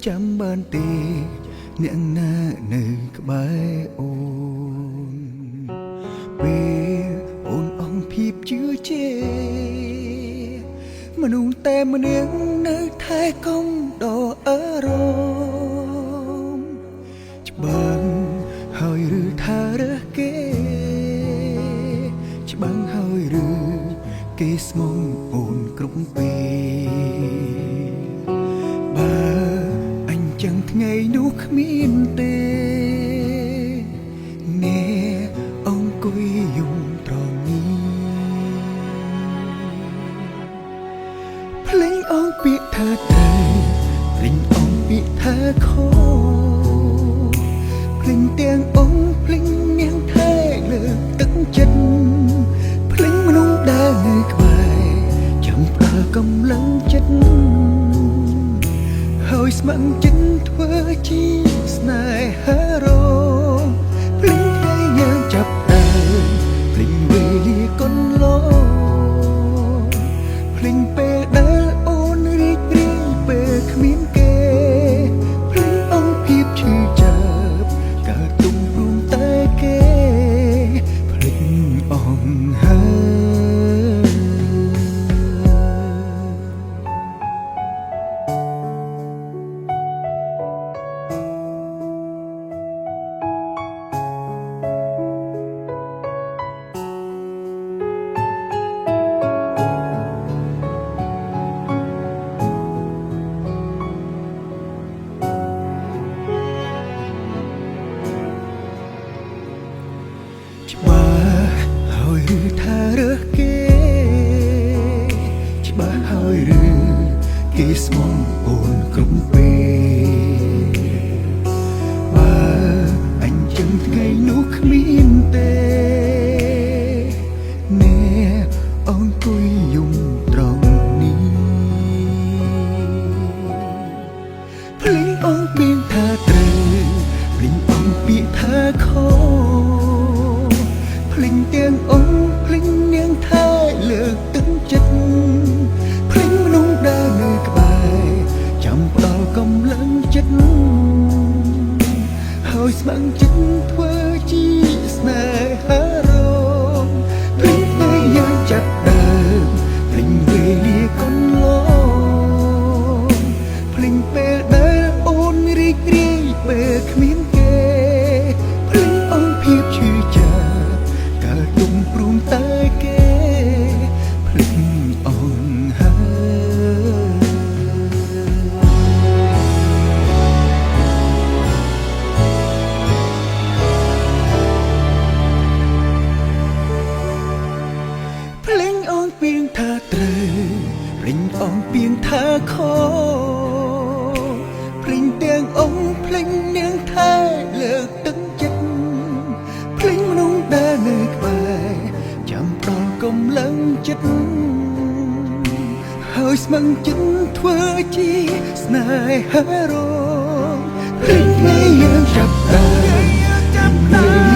ចាំបានទេអ្នកណានៅក្បែរអូនពេលអូនអងភាពជឿជាមនុស្សតែម្នាក់នៅថែកុំដល់អារម្មណ៍ច្បាំងហើយឬថារើសគេច្បាំងហើយឬគេស្មងអូនគ្រប់ពេលបើអញចឹងថ្ងៃនោះគ្មានទេអ្នកអង្គុយយំត្រង់នេះភ្លេងអងពាក្យថាត្រូវភ្លេងអងពាក្យថាខុសភ្លេងទាំងអងភ្លេងនាងថែលើកទឹកចិត្តភ្លេងមនុស្សដែលនៅក្បែរចាំផ្ដល់កម្លាំងចិត្តហើយស្ម័គ្រចិត្តធ្វើជាស្នេហារងភ្លេងថ្ងៃយើងចាប់ដើមភ្លេងវេលាកន្លងភ្លេងពេលដែលអូនរីករាយពេលគ្មានគេភ្លេងអង្គភាពឈឺចាប់កើតទុំព្រមតែគេភ្លេងអង្គហើយច្បាស់ហើយឬថារើសគេច្បាស់ហើយឬគេស្មងអូនគ្រប់ពេលបើអញចឹងថ្ងៃនោះគ្មានទេអ្នកអង្គុយយំត្រង់នេះភ្លេងអងពាក្យថាត្រូវភ្លេងអងពាក្យថាខុសភ្លេងទាំងអងភ្លេងនាងថែលើកទឹកចិត្តភ្លេងមនុស្សដែលនៅក្បែរចាំផ្ដល់កម្លាំងចិត្តហើយស្ម័គ្រចិត្តធ្វើជាស្នេហារងភ្លេងថ្ងៃយើងចាប់ដើមភ្លេងវេលាកន្លងភ្លេងពេលដែលអូនរីករាយពេលគ្មានគេភ្លេងអង្គភាពឈឺចាប់ទុំព្រមតែគេភ្លេងអងហើយភ្លេងអងពីងថាត្រូវភ្លេងអងពីងថាខុសភ្លេងទាំងអងភ្លេងនាងថែលើកទឹកចិត្តភ្លេងមនុស្សដែលនៅក្បែរចាំផ្ដល់កម្លាំងចិត្តហើយស្ម័គ្រចិត្តធ្វើជាស្នេហារងភ្លេងថ្ងៃយើងចាប់ដើម